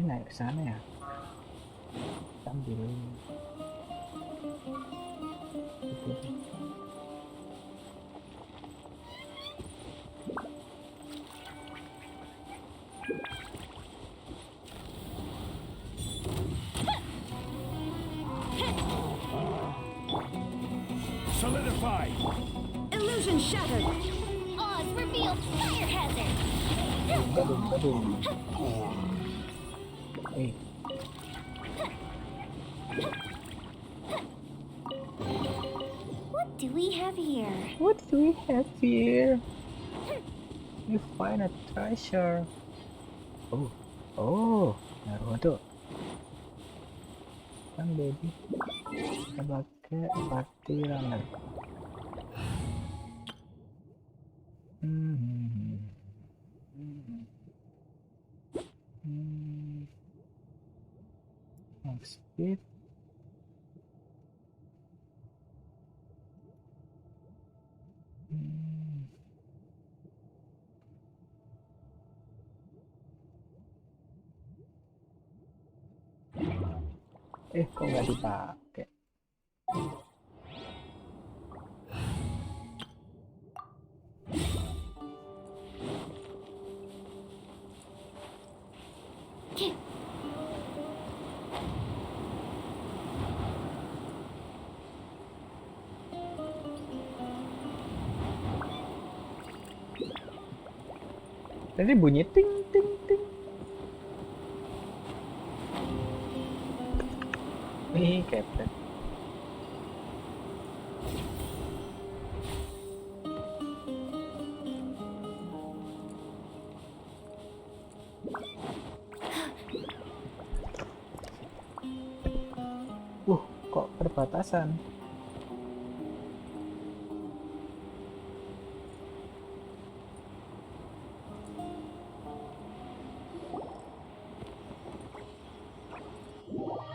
naik ke sana ya. Sambil Solidify. Illusion shattered. Oz revealed fire hazard. Aduh. What do we have here? What do we have here? You find a treasure. Oh, Naruto. Kan baby sebagai party runner. Speed. Kok nggak dipakai? Tadi bunyi ting ting ting. Captain. Kok perbatasan?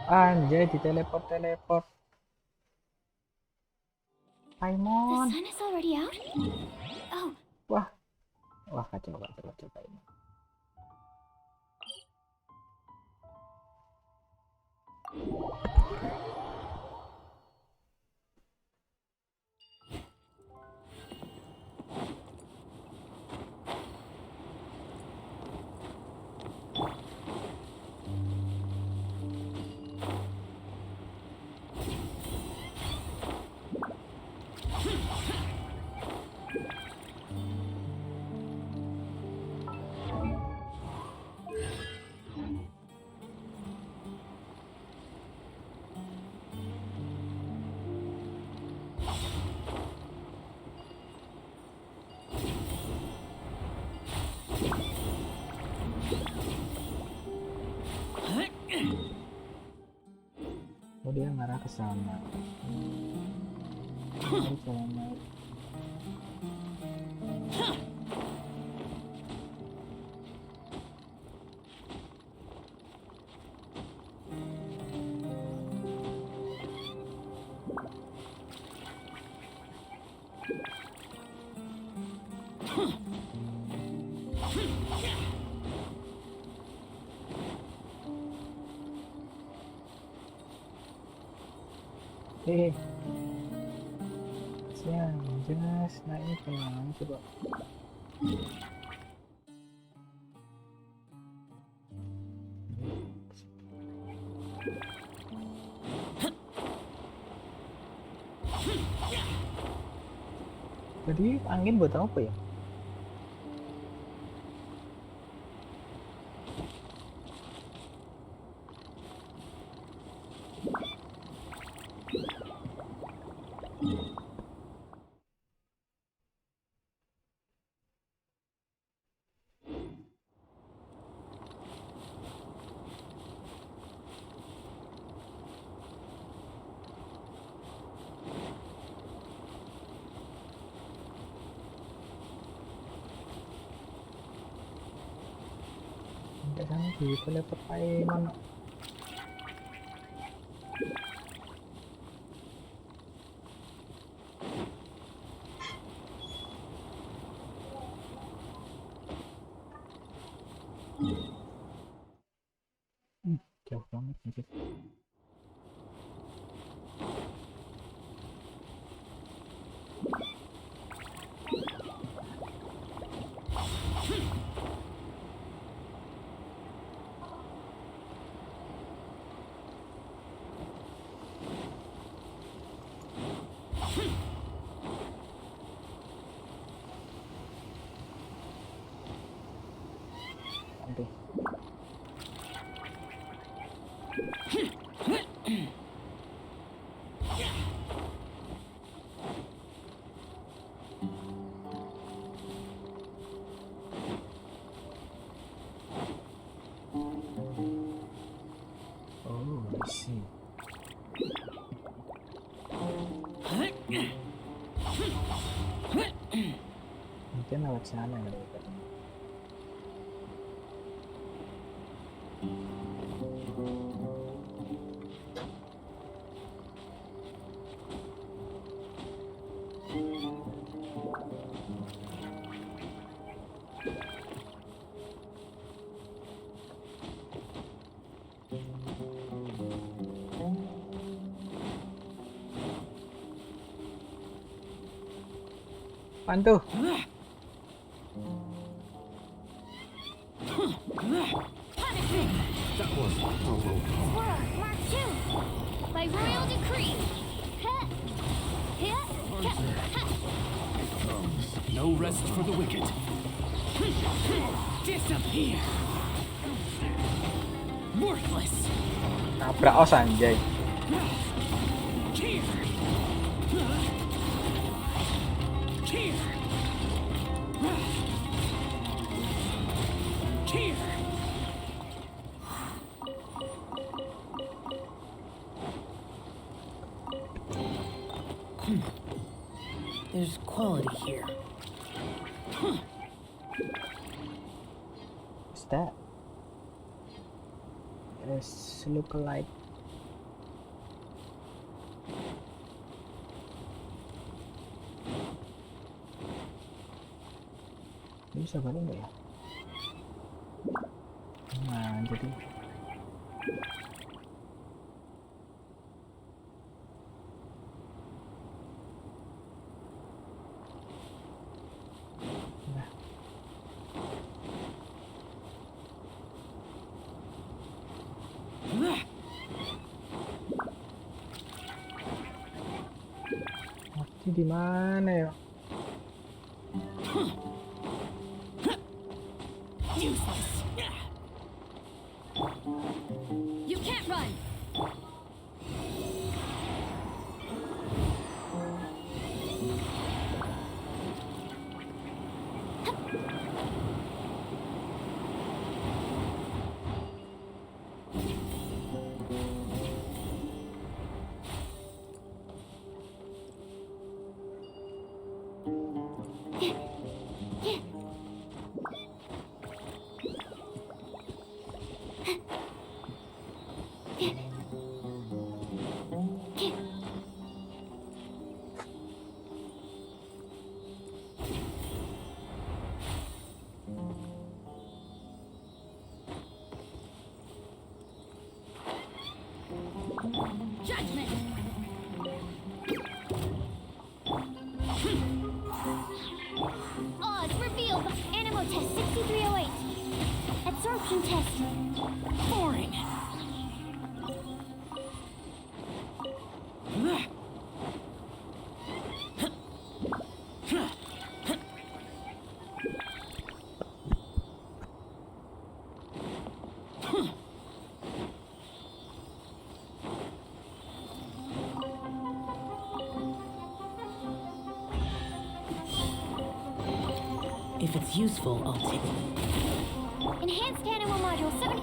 Anjay, di teleport. Paimon. The sun is already out? Oh. Wah, kacau ini. Dia ngarah ke sana. Siang, jelas naik kemana coba. Jadi angin buat apa ya? Sana di teleport Paimon. Aduh. Oh, I see. Mungkin lewat sana ya. Apaan tuh? Squirrel, Mark II. By royal decree. No rest for the wicked. Disappear. Worthless. Nabrak os anjay. Here. Here. Here. There's quality here. What's that? It's look like bisa balik nggak ya? Nah, jadi nah. Mati di mana ya? Useless. You can't run. Judgment. Oz revealed. Animo test 6308. Absorption test. Boring. If it's useful, I'll take it. Enhanced animal module 7.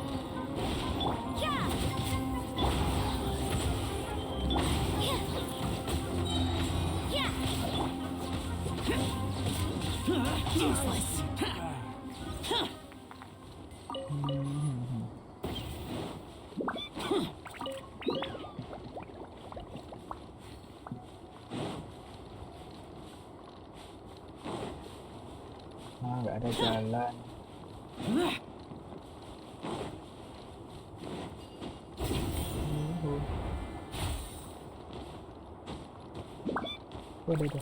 Yeah. Yeah. Useless. Ah, nggak ada jalan. Udah.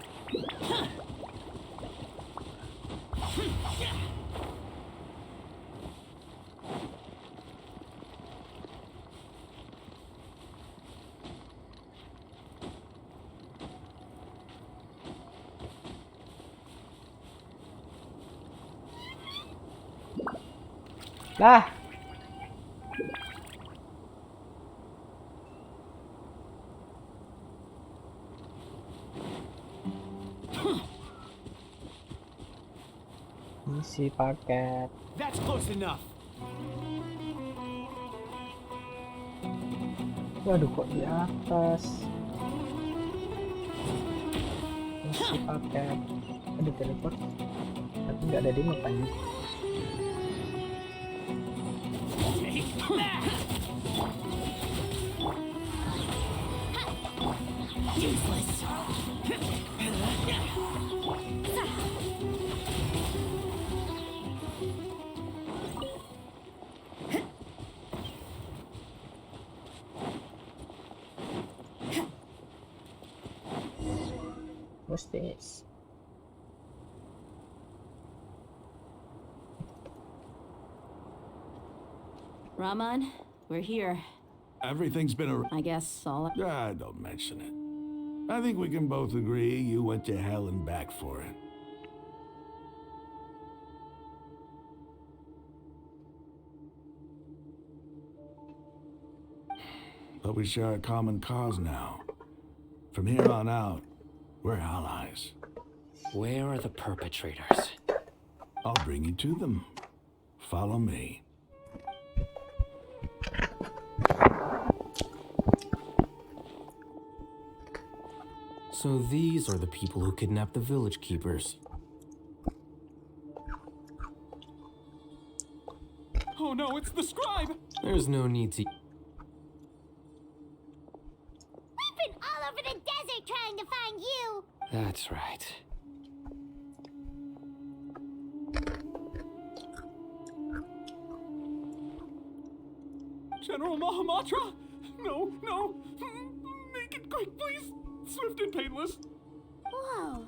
Lah. Isi paket. That's close enough. Waduh, kok di atas. Isi paket. Ada teleport. Tapi nggak ada di map anjir. Useless. What's this? Rahman, we're here. Everything's been a... I guess all. Don't mention it. I think we can both agree you went to hell and back for it. But we share a common cause now. From here on out, we're allies. Where are the perpetrators? I'll bring you to them. Follow me. So these are the people who kidnapped the village keepers. Oh no, it's the scribe! There's no need to... We've been all over the desert trying to find you. That's right. General Mahamatra? No, no. Make it quick, please. Swift and painless. Whoa.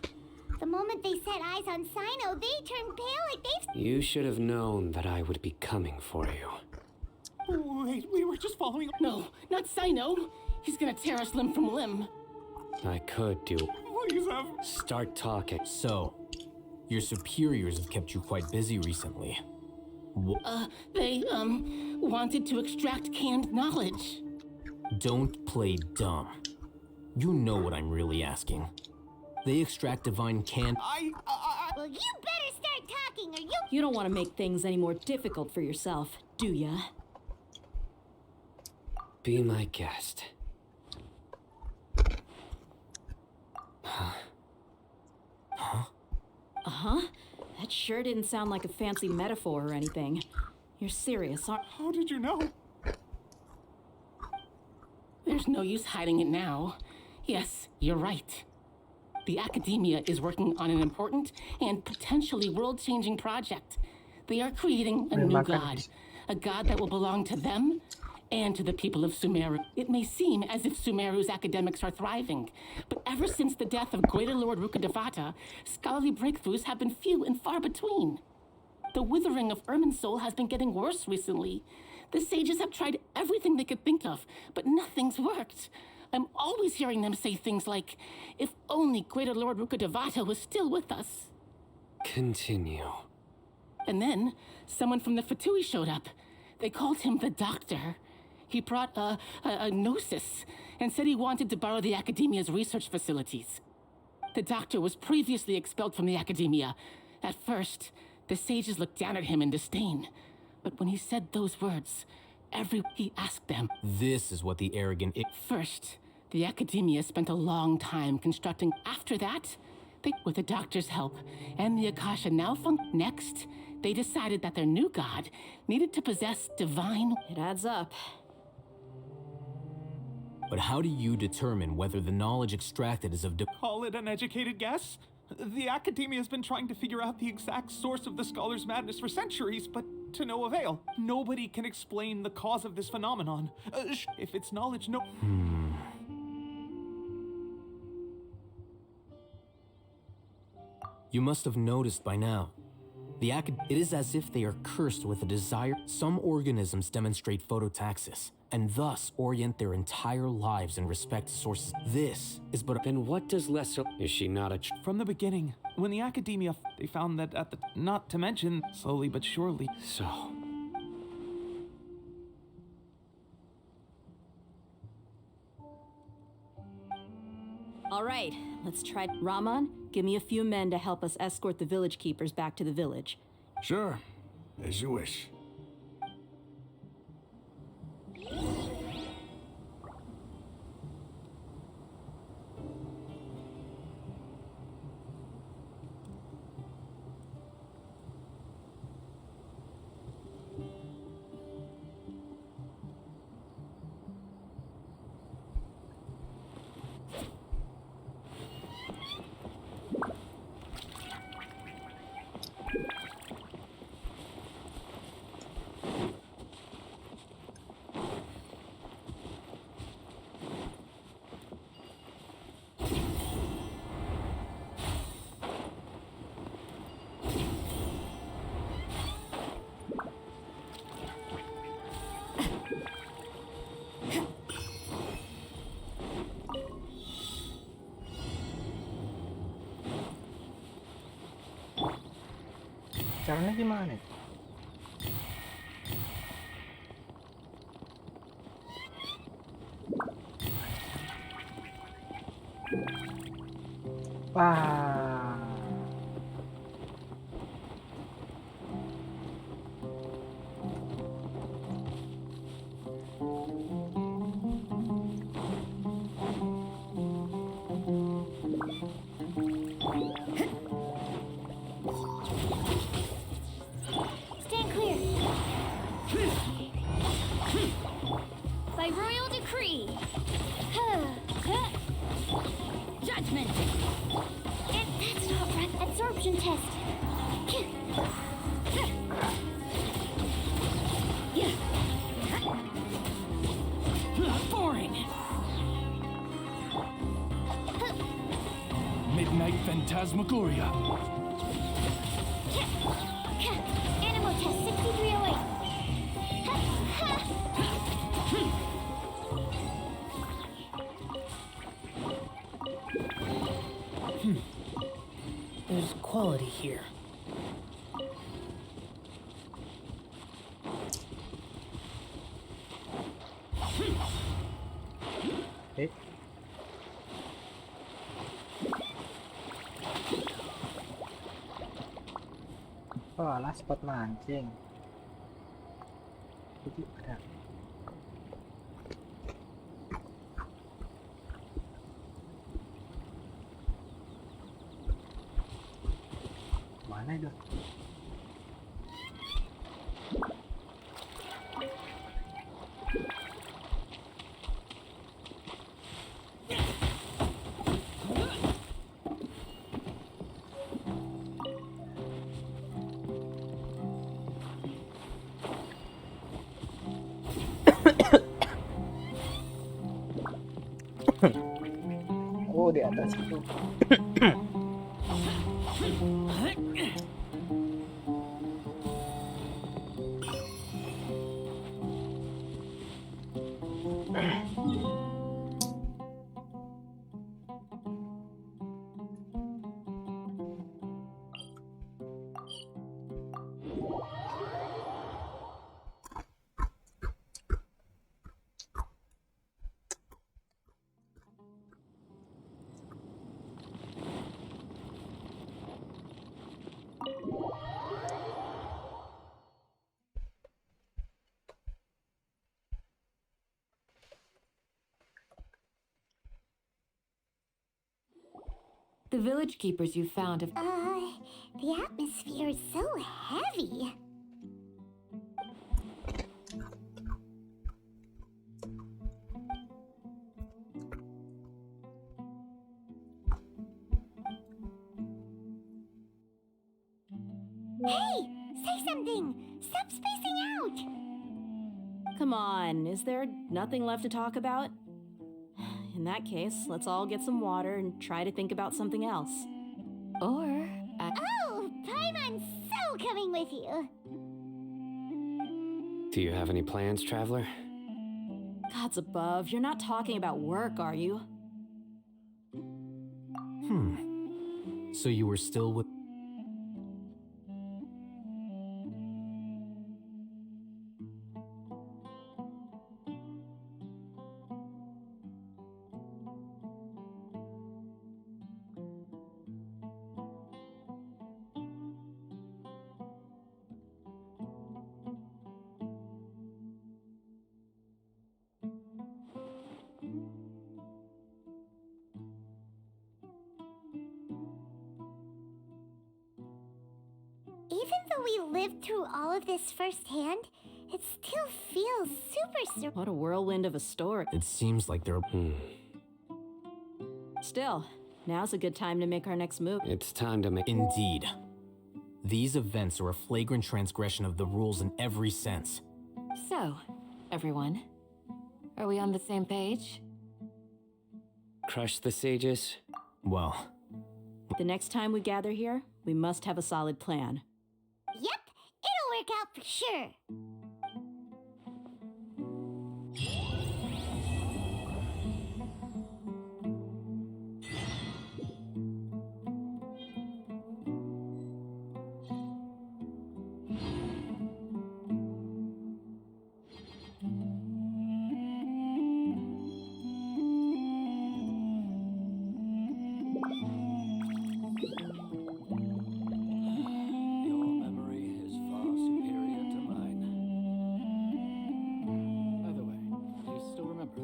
The moment they set eyes on Sino, they turned pale like they've... You should have known that I would be coming for you. Wait, we were just following... No, not Sino. He's gonna tear us limb from limb. I could do... Please have... Start talking. So, your superiors have kept you quite busy recently. They, wanted to extract canned knowledge. Don't play dumb. You know what I'm really asking. They extract divine can... Well, you better start talking or you... You don't want to make things any more difficult for yourself, do ya? Be my guest. Uh-huh. That sure didn't sound like a fancy metaphor or anything. You're serious, aren't... How did you know? There's no use hiding it now. Yes, you're right. The academia is working on an important and potentially world-changing project. They are creating a new god. A god that will belong to them and to the people of Sumeru. It may seem as if Sumeru's academics are thriving, but ever since the death of Greater Lord Rukkhadevata, scholarly breakthroughs have been few and far between. The withering of Irminsul has been getting worse recently. The sages have tried everything they could think of, but nothing's worked. I'm always hearing them say things like, if only Greater Lord Rukkhadevata was still with us. Continue. And then, someone from the Fatui showed up. They called him the Doctor. He brought a gnosis and said he wanted to borrow the Academia's research facilities. The Doctor was previously expelled from the Academia. At first, the sages looked down at him in disdain. But when he said those words, he asked them. This is what the arrogant... First, the Academia spent a long time constructing. After that, with the Doctor's help and the Akasha now next, they decided that their new god needed to possess divine... It adds up. But how do you determine whether the knowledge extracted is of... Call it an educated guess? The academia has been trying to figure out the exact source of the scholar's madness for centuries, but to no avail. Nobody can explain the cause of this phenomenon. If it's knowledge, no... You must have noticed by now. It is as if they are cursed with a desire. Some organisms demonstrate phototaxis, and thus orient their entire lives in respect to sources. This is but a... Then what does Lesser... Is she not a... From the beginning, when the academia, they found that at the... Not to mention, slowly but surely. So... All right, let's try. Rahman, give me a few men to help us escort the village keepers back to the village. Sure, as you wish. Caranya gimana? Wah. Stand clear. By royal decree. Judgment. That's not right. Absorption test. Boring. Midnight Phantasmagoria. Animal test 6308. There's quality here. Oh alah, spot mancing. Jadi ada. Mana itu? Oh, di atas itu. The village keepers you found have... The atmosphere is so heavy. Hey, say something. Stop spacing out. Come on, is there nothing left to talk about? In that case, let's all get some water and try to think about something else. Or Oh, Paimon's so coming with you. Do you have any plans, Traveler? Gods above, you're not talking about work, are you? So you were still with. Even though we lived through all of this firsthand, it still feels super What a whirlwind of a story. It seems like there. Still, now's a good time to make our next move. It's time to make. Indeed. These events are a flagrant transgression of the rules in every sense. So, everyone, are we on the same page? Crush the sages? Well, The next time we gather here, we must have a solid plan. Yep, it'll work out for sure. Your memory is far superior to mine. By the way, do you still remember?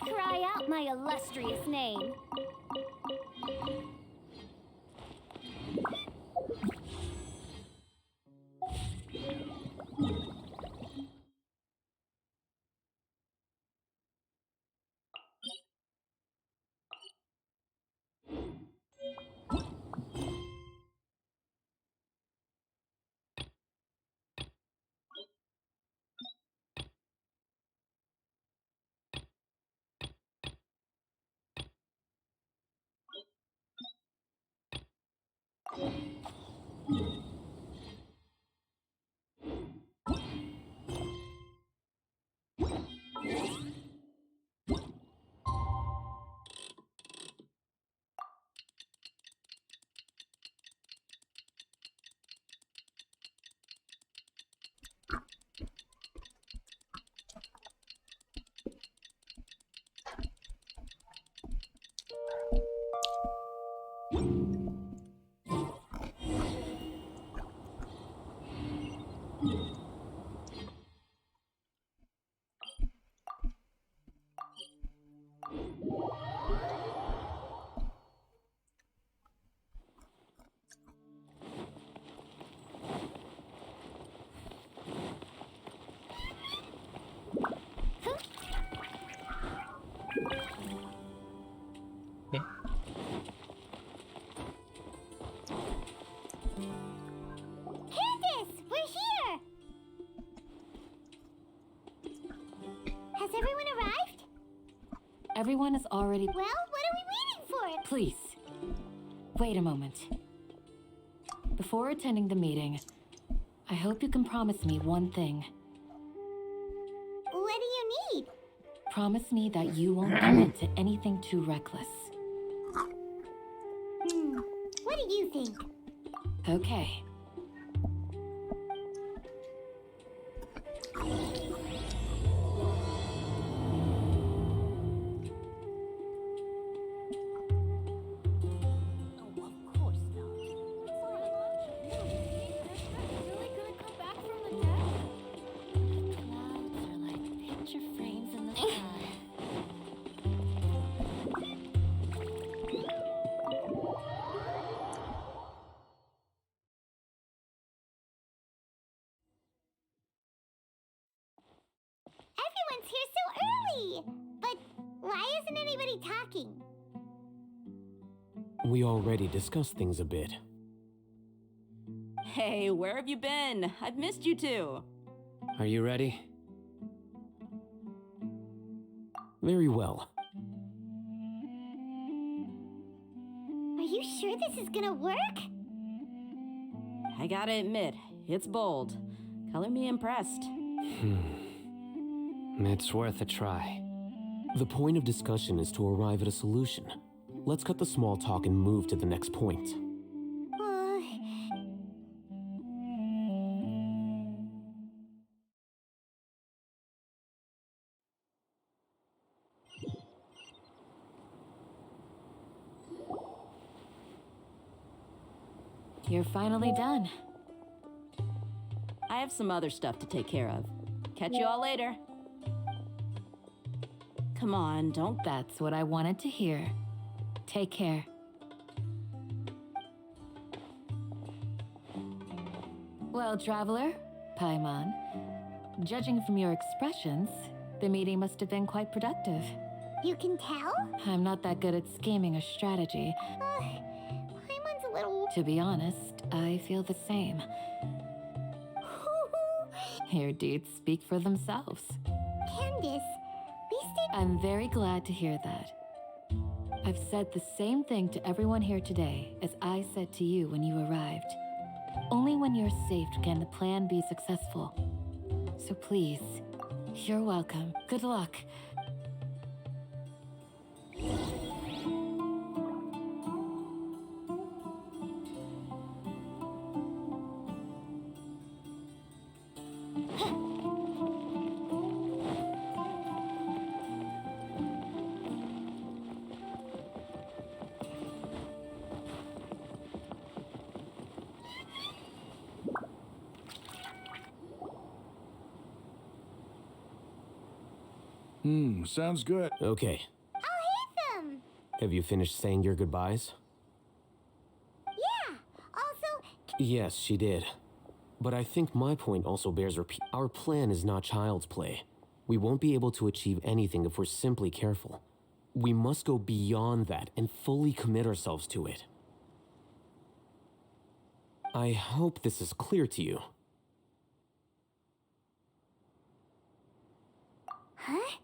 Cry out my illustrious name. Candace, we're here! Has everyone arrived? Everyone is already. Well, what are we waiting for? Please. Wait a moment. Before attending the meeting, I hope you can promise me one thing. What do you need? Promise me that you won't commit to anything too reckless. What do you think? Okay. Everyone's here so early! But why isn't anybody talking? We already discussed things a bit. Hey, where have you been? I've missed you two. Are you ready? Very well. Are you sure this is gonna work? I gotta admit, it's bold. Color me impressed. It's worth a try. The point of discussion is to arrive at a solution. Let's cut the small talk and move to the next point. you're finally done. I have some other stuff to take care of. Catch you all later. Come on, don't. That's what I wanted to hear. Take care. Well, traveler, Paimon, judging from your expressions, the meeting must have been quite productive. You can tell? I'm not that good at scheming or strategy. Paimon's a little... To be honest, I feel the same. Your deeds speak for themselves. Candace, we stayed... I'm very glad to hear that. I've said the same thing to everyone here today as I said to you when you arrived. Only when you're safe can the plan be successful. So please, you're welcome. Good luck. Sounds good. Okay. I'll hate them! Have you finished saying your goodbyes? Yeah! Also, Yes, she did. But I think my point also bears repeat. Our plan is not child's play. We won't be able to achieve anything if we're simply careful. We must go beyond that and fully commit ourselves to it. I hope this is clear to you. huh?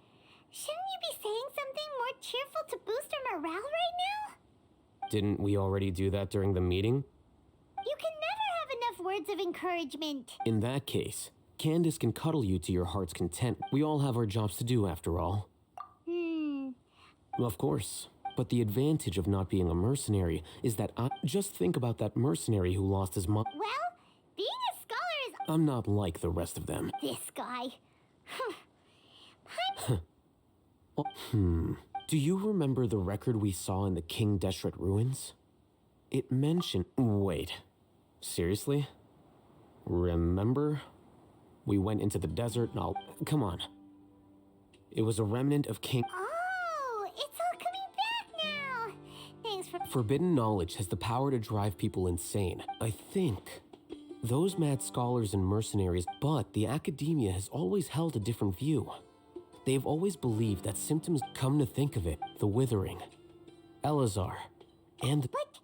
Shouldn't you be saying something more cheerful to boost our morale right now? Didn't we already do that during the meeting? You can never have enough words of encouragement. In that case, Candace can cuddle you to your heart's content. We all have our jobs to do after all. Of course. But the advantage of not being a mercenary is that just think about that mercenary who lost his mom. Well, being a scholar is... I'm not like the rest of them. This guy. Do you remember the record we saw in the King Deshret ruins? It mentioned... Wait. Seriously? Remember? We went into the desert and all... Come on. It was a remnant of King... Oh, it's all coming back now. Thanks for... Forbidden knowledge has the power to drive people insane. I think. Those mad scholars and mercenaries... But the academia has always held a different view. They've always believed that symptoms... Come to think of it, the withering, Elazar, and... But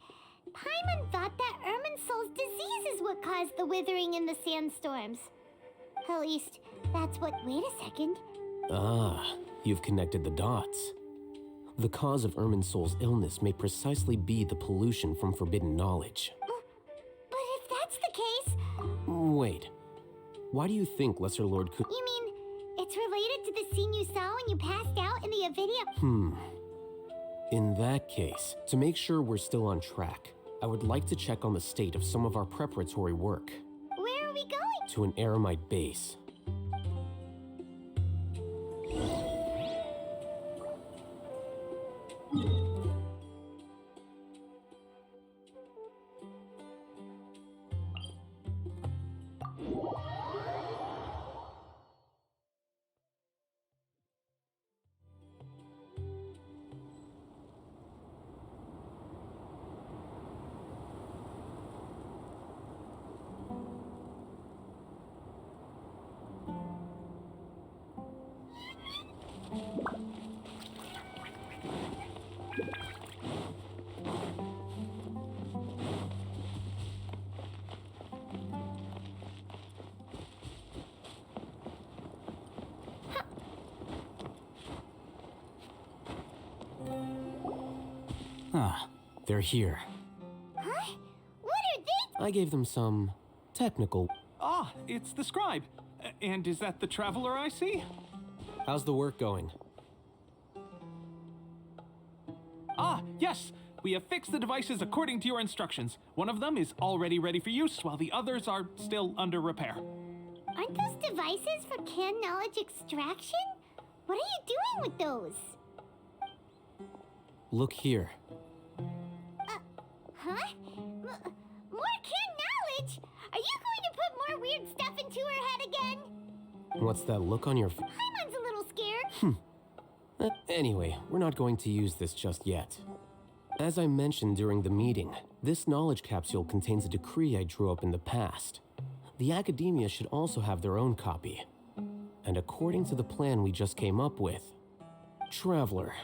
Paimon thought that Irminsul's disease is what caused the withering in the sandstorms. At least, that's what... Wait a second. Ah, you've connected the dots. The cause of Irminsul's illness may precisely be the pollution from forbidden knowledge. But if that's the case... Wait. Why do you think Lesser Lord could... You mean it's related to the scene you saw when you passed out in the NVIDIA... In that case, to make sure we're still on track, I would like to check on the state of some of our preparatory work. Where are we going? To an Aramite base. Ah, they're here. Huh? What are they... I gave them some technical... Ah, it's the scribe. And is that the traveler I see? How's the work going? Ah, yes. We have fixed the devices according to your instructions. One of them is already ready for use, while the others are still under repair. Aren't those devices for canned knowledge extraction? What are you doing with those? Look here. Huh? More village? Are you going to put more weird stuff into her head again? What's that look on your face? Paimon's a little scared. Anyway, we're not going to use this just yet. As I mentioned during the meeting, this knowledge capsule contains a decree I drew up in the past. The academia should also have their own copy. And according to the plan we just came up with, Traveler,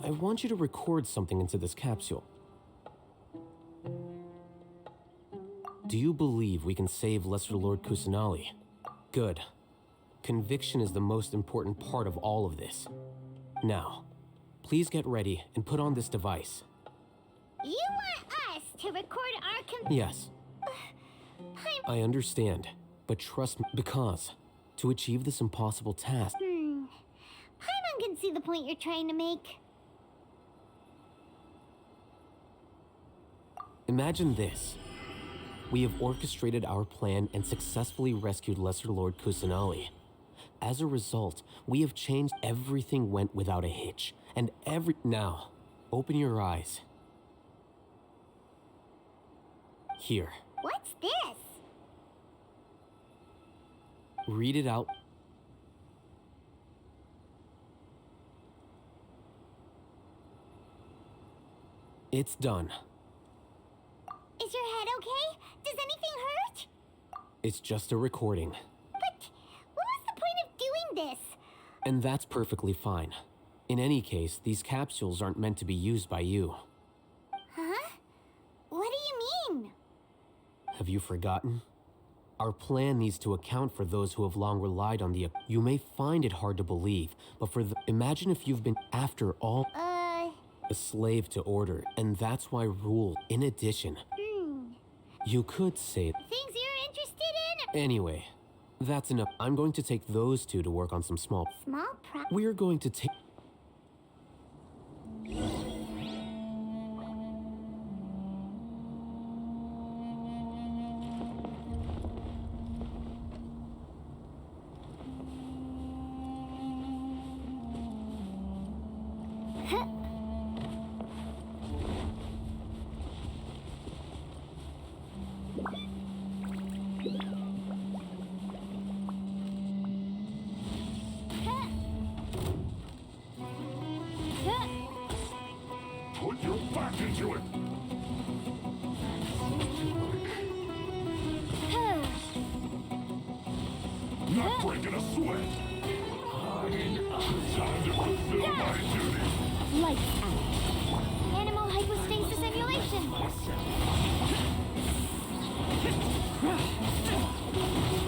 I want you to record something into this capsule. Do you believe we can save Lesser Lord Kusanali? Good. Conviction is the most important part of all of this. Now, please get ready and put on this device. You want us to record our Yes, I understand, but trust me, because to achieve this impossible task, Paimon can see the point you're trying to make. imagine this. We have orchestrated our plan and successfully rescued Lesser Lord Kusanali. As a result, we have changed everything went without a hitch, and Now, open your eyes. Here, What's this? read it out. It's done. Is your head okay? Does anything hurt? It's just a recording. But what was the point of doing this? And that's perfectly fine. In any case, these capsules aren't meant to be used by you. Huh? What do you mean? Have you forgotten? Our plan needs to account for those who have long relied on the... You may find it hard to believe, but imagine if you've been, after all, a slave to order, and that's why rule. In addition, you could say... Things you're interested in? Anyway, that's enough. I'm going to take those two to work on some small... We're going to take... Put your back into it! Not breaking a sweat! Time to fulfill my duty! Lights out. Animal hypostasis emulation.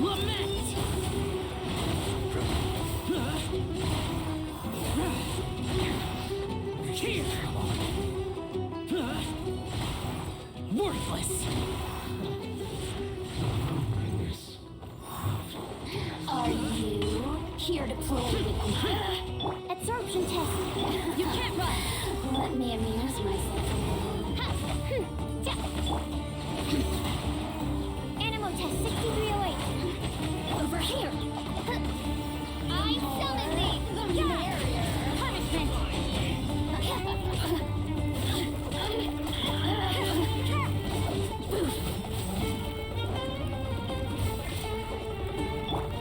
Lament! Here! Worthless! Are you here to play with me? Absorption test. You can't run! Let me amuse myself. Animal test 6308. Over here. I summon thee. Yeah. Punishment.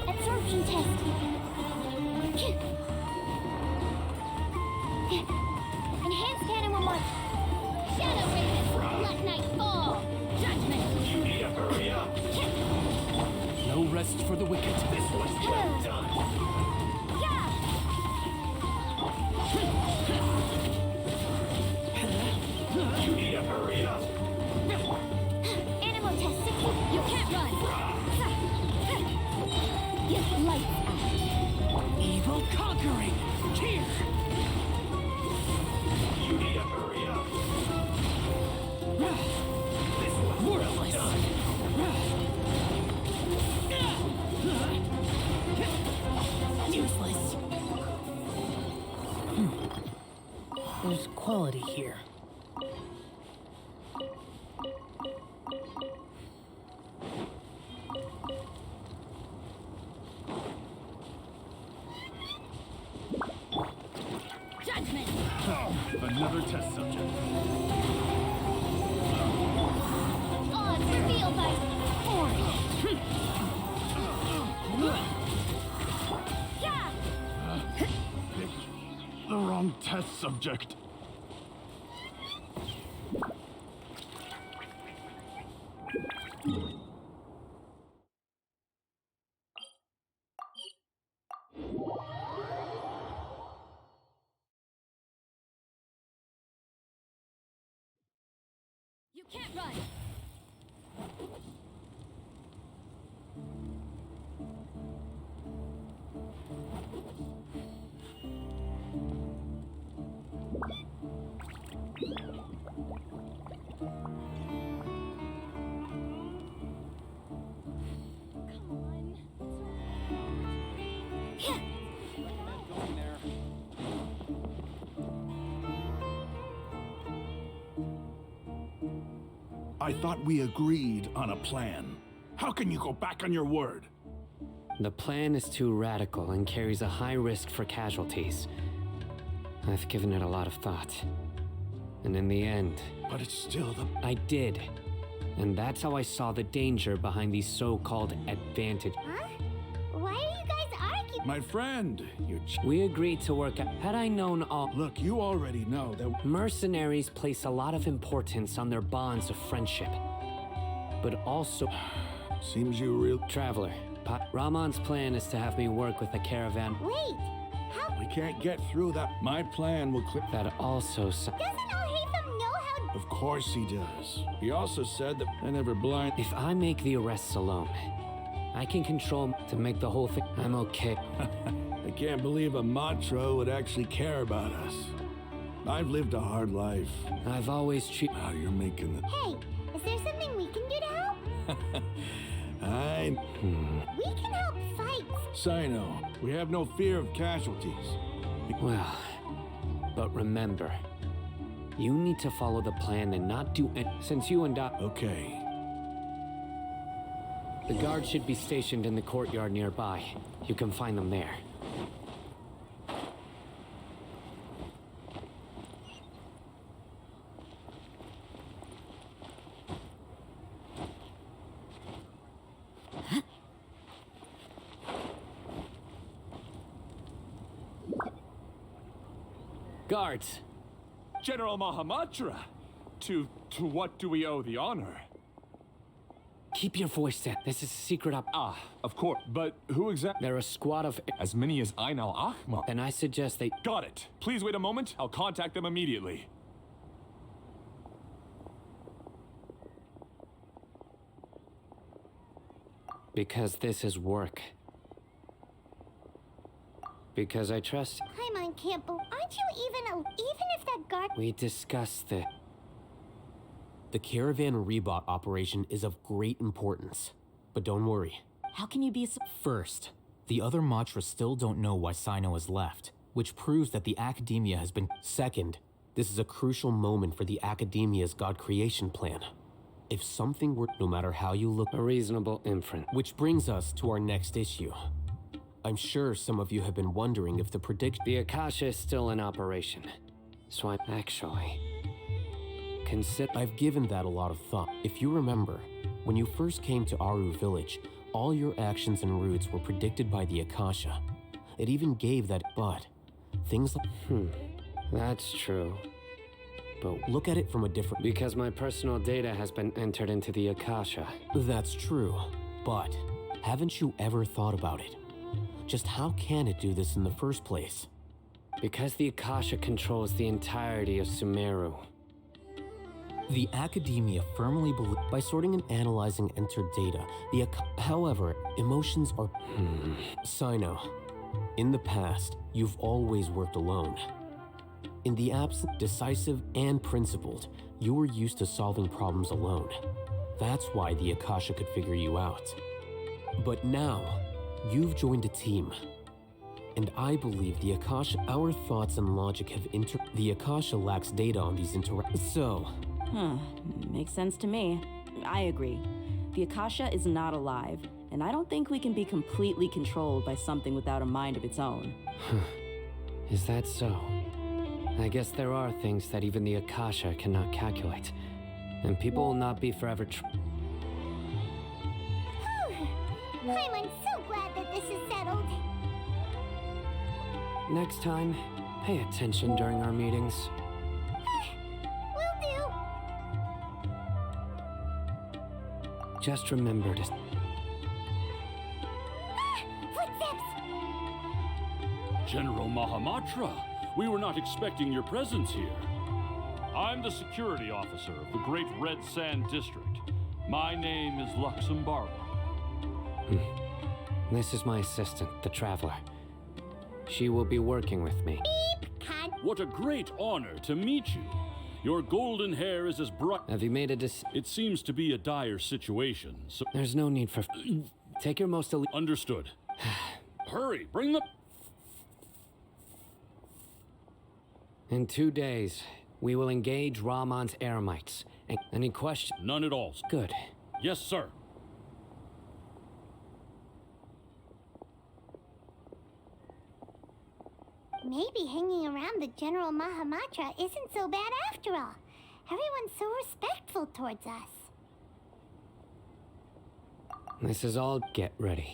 Absorption test. Enhanced animal mark. Shadow Raven. Let night fall. Judgment. You need to hurry up. No rest for the wicked. This was well done. You need to hurry up. Animal test 60. You can't run. Get lights out. Evil conquering! Here! You need to hurry up. This was well done. Useless. There's quality here. Judgment. Another test subject. Odds revealed by subject. You can't run! I thought we agreed on a plan. How can you go back on your word? The plan is too radical and carries a high risk for casualties. I've given it a lot of thought. And in the end... But it's still the... I did. And that's how I saw the danger behind these so-called advantage... Huh? Why are you guys arguing? My friend, We agreed to work out... Had I known all... Look, you already know that... Mercenaries place a lot of importance on their bonds of friendship. But also... Seems you real... Traveler, Rahman's plan is to have me work with a caravan... Wait, how... We can't get through that. My plan will clear... That also... Doesn't Al-Haytham know how... Of course he does. He also said that I never blind... If I make the arrests alone, I can control to make the whole thing... I'm okay. I can't believe a Matra would actually care about us. I've lived a hard life. I've always Now you're making it... Hey, is there something we can do to help? We can help fight. Sino, we have no fear of casualties. Well, but remember, you need to follow the plan and not do it since you and Doc... Okay. The guards should be stationed in the courtyard nearby. You can find them there. Guards! General Mahamatra! To what do we owe the honor? Keep your voice down. This is a secret op... Of course. But who exactly? They're a squad of... As many as Ain al-Ahmar. Then I suggest they... Got it. Please wait a moment. I'll contact them immediately. Because this is work. Because I trust... Paimon can't believe... Aren't you even if that guard... We discussed it. The caravan rebot operation is of great importance. But don't worry. How can you be so... First, the other Matra still don't know why Sino has left, which proves that the Academia has been... Second, this is a crucial moment for the Academia's God creation plan. If something were... No matter how you look... A reasonable inference. Which brings us to our next issue. I'm sure some of you have been wondering if the prediction... The Akasha is still in operation. So I'm actually... I've given that a lot of thought. If you remember, when you first came to Aru village, all your actions and routes were predicted by the Akasha. It even gave that... But things like... That's true. But look at it from a different... Because my personal data has been entered into the Akasha. That's true. But haven't you ever thought about it? Just how can it do this in the first place? Because the Akasha controls the entirety of Sumeru. The Academia firmly believes by sorting and analyzing entered data, however, emotions are... Sino, in the past, you've always worked alone. In the absent, decisive, and principled, you were used to solving problems alone. That's why the Akasha could figure you out. But now, you've joined a team. And I believe the Akasha, our thoughts and logic have the Akasha lacks data on these So... Makes sense to me. I agree. The Akasha is not alive, and I don't think we can be completely controlled by something without a mind of its own. Is that so? I guess there are things that even the Akasha cannot calculate. And people will not be forever I'm so glad that this is settled. Next time, Pay attention during our meetings. Will do. Just remember to... Footsteps! General Mahamatra, we were not expecting your presence here. I'm the security officer of the Great Red Sand District. My name is Luxembourg. This is my assistant, the Traveler. She will be working with me. What a great honor to meet you. Your golden hair is as bright... Have you made a It seems to be a dire situation, so... There's no need for... Take your most elite... Understood. Hurry, bring the... In 2 days, we will engage Rahman's Eremites. Any questions? None at all. Good. Yes, sir. Maybe hanging around the General Mahamatra isn't so bad after all. Everyone's so respectful towards us. This is all... Get ready.